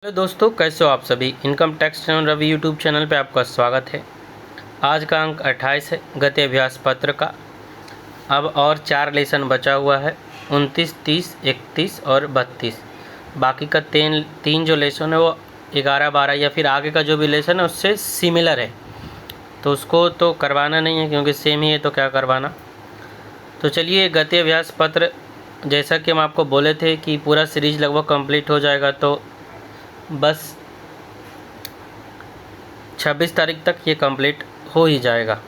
Hello दोस्तों, कैसे हो आप सभी। Income tax channel Ravi YouTube channel पे आपका स्वागत है। आज का अंक 28 है गद्य अभ्यास पत्र का। अब और 4 लेसन बचा हुआ है, 29, 30, 31 और 32। बाकी का तीन जो लेसन है वो 11, 12 या फिर आगे का जो भी लेसन है उससे सिमिलर है, तो उसको तो करवाना नहीं है क्योंकि सेम ही है, तो क्या करवाना। तो चलिए, गद्य अभ्यास पत्र जैसा कि हम आपको बोले थे कि पूरा सीरीज लगभग कंप्लीट हो जाएगा, तो बस 26 तारीख तक ये कंप्लीट हो ही जाएगा।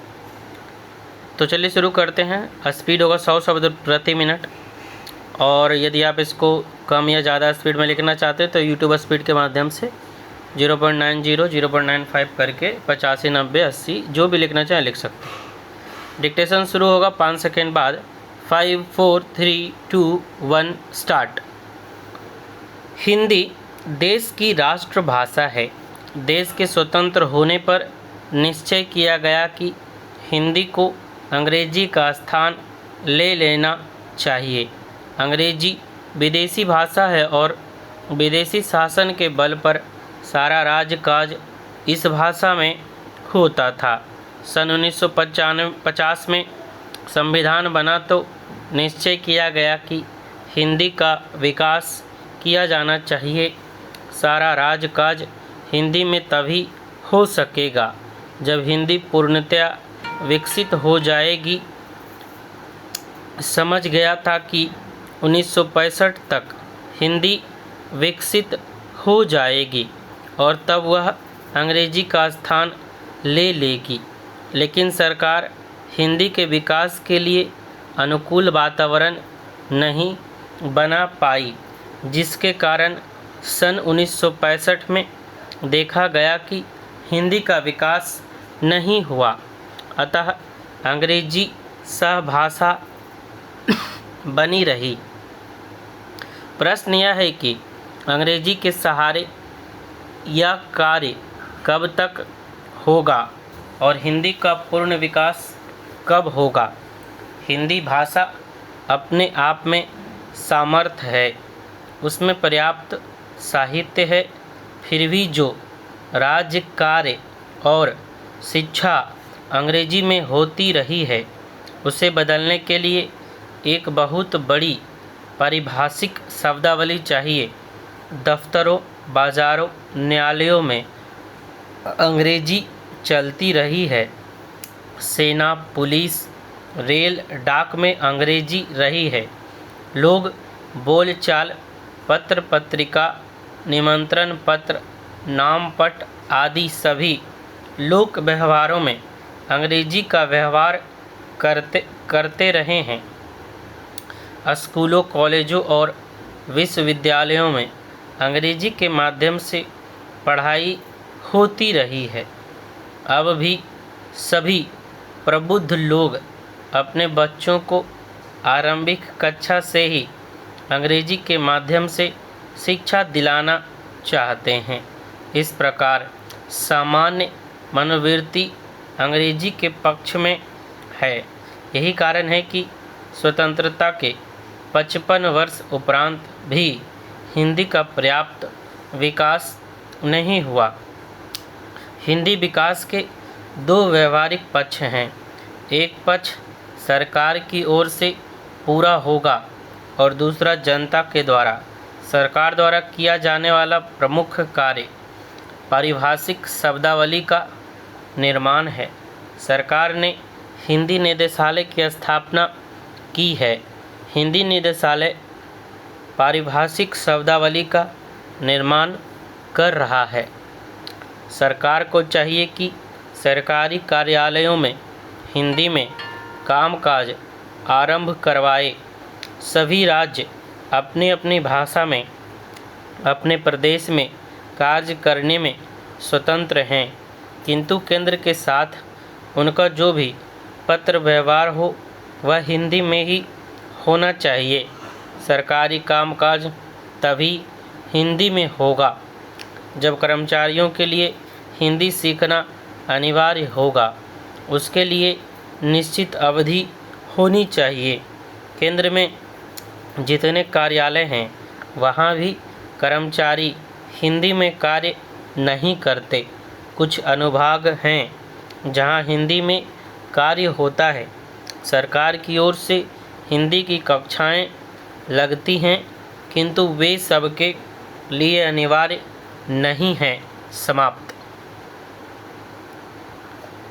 तो चलिए शुरू करते हैं। स्पीड होगा 100 शब्द प्रति मिनट, और यदि आप इसको कम या ज़्यादा स्पीड में लिखना चाहते हैं तो यूट्यूब स्पीड के माध्यम से 0.90, 0.95 करके 85, 90, 80 जो भी लिखना चाहें लिख सकते हैं। डिक्टेशन शुरू होगा 5 सेकेंड बाद। 5, 4, 3, 2, 1 स्टार्ट। हिंदी देश की राष्ट्रभाषा है। देश के स्वतंत्र होने पर निश्चय किया गया कि हिंदी को अंग्रेजी का स्थान ले लेना चाहिए। अंग्रेजी विदेशी भाषा है और विदेशी शासन के बल पर सारा राजकाज इस भाषा में होता था। सन 1950 में संविधान बना तो निश्चय किया गया कि हिंदी का विकास किया जाना चाहिए। सारा राजकाज हिंदी में तभी हो सकेगा जब हिंदी पूर्णतया विकसित हो जाएगी। समझ गया था कि 1965 तक हिंदी विकसित हो जाएगी और तब वह अंग्रेजी का स्थान ले लेगी, लेकिन सरकार हिंदी के विकास के लिए अनुकूल वातावरण नहीं बना पाई, जिसके कारण सन 1965 में देखा गया कि हिंदी का विकास नहीं हुआ। अतः अंग्रेजी सहभाषा बनी रही। प्रश्न यह है कि अंग्रेजी के सहारे यह कार्य कब तक होगा और हिंदी का पूर्ण विकास कब होगा। हिंदी भाषा अपने आप में सामर्थ्य है, उसमें पर्याप्त साहित्य है, फिर भी जो राज्य कार्य और शिक्षा अंग्रेजी में होती रही है उसे बदलने के लिए एक बहुत बड़ी पारिभाषिक शब्दावली चाहिए। दफ्तरों, बाज़ारों, न्यायालयों में अंग्रेजी चलती रही है। सेना, पुलिस, रेल, डाक में अंग्रेजी रही है। लोग बोलचाल, पत्र पत्रिका, निमंत्रण पत्र, नामपट आदि सभी लोक व्यवहारों में अंग्रेजी का व्यवहार करते रहे हैं। स्कूलों, कॉलेजों और विश्वविद्यालयों में अंग्रेजी के माध्यम से पढ़ाई होती रही है। अब भी सभी प्रबुद्ध लोग अपने बच्चों को आरंभिक कक्षा से ही अंग्रेजी के माध्यम से शिक्षा दिलाना चाहते हैं। इस प्रकार सामान्य मनोवृत्ति अंग्रेजी के पक्ष में है। यही कारण है कि स्वतंत्रता के 55 वर्ष उपरांत भी हिंदी का पर्याप्त विकास नहीं हुआ। हिंदी विकास के 2 व्यवहारिक पक्ष हैं। एक पक्ष सरकार की ओर से पूरा होगा और दूसरा जनता के द्वारा। सरकार द्वारा किया जाने वाला प्रमुख कार्य पारिभाषिक शब्दावली का निर्माण है। सरकार ने हिंदी निदेशालय की स्थापना की है। हिंदी निदेशालय पारिभाषिक शब्दावली का निर्माण कर रहा है। सरकार को चाहिए कि सरकारी कार्यालयों में हिंदी में कामकाज आरंभ करवाए। सभी राज्य अपनी अपनी भाषा में अपने प्रदेश में कार्य करने में स्वतंत्र हैं, किंतु केंद्र के साथ उनका जो भी पत्र व्यवहार हो वह हिंदी में ही होना चाहिए। सरकारी कामकाज तभी हिंदी में होगा जब कर्मचारियों के लिए हिंदी सीखना अनिवार्य होगा। उसके लिए निश्चित अवधि होनी चाहिए। केंद्र में जितने कार्यालय हैं वहाँ भी कर्मचारी हिंदी में कार्य नहीं करते। कुछ अनुभाग हैं जहां हिंदी में कार्य होता है। सरकार की ओर से हिंदी की कक्षाएं लगती हैं, किंतु वे सबके लिए अनिवार्य नहीं हैं। समाप्त।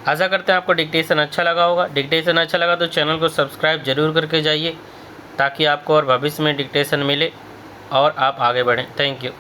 आशा करते हैं आपको डिक्टेशन अच्छा लगा होगा। डिक्टेशन अच्छा लगा तो चैनल को सब्सक्राइब जरूर करके जाइए, ताकि आपको और भविष्य में डिक्टेशन मिले और आप आगे बढ़ें। Thank you.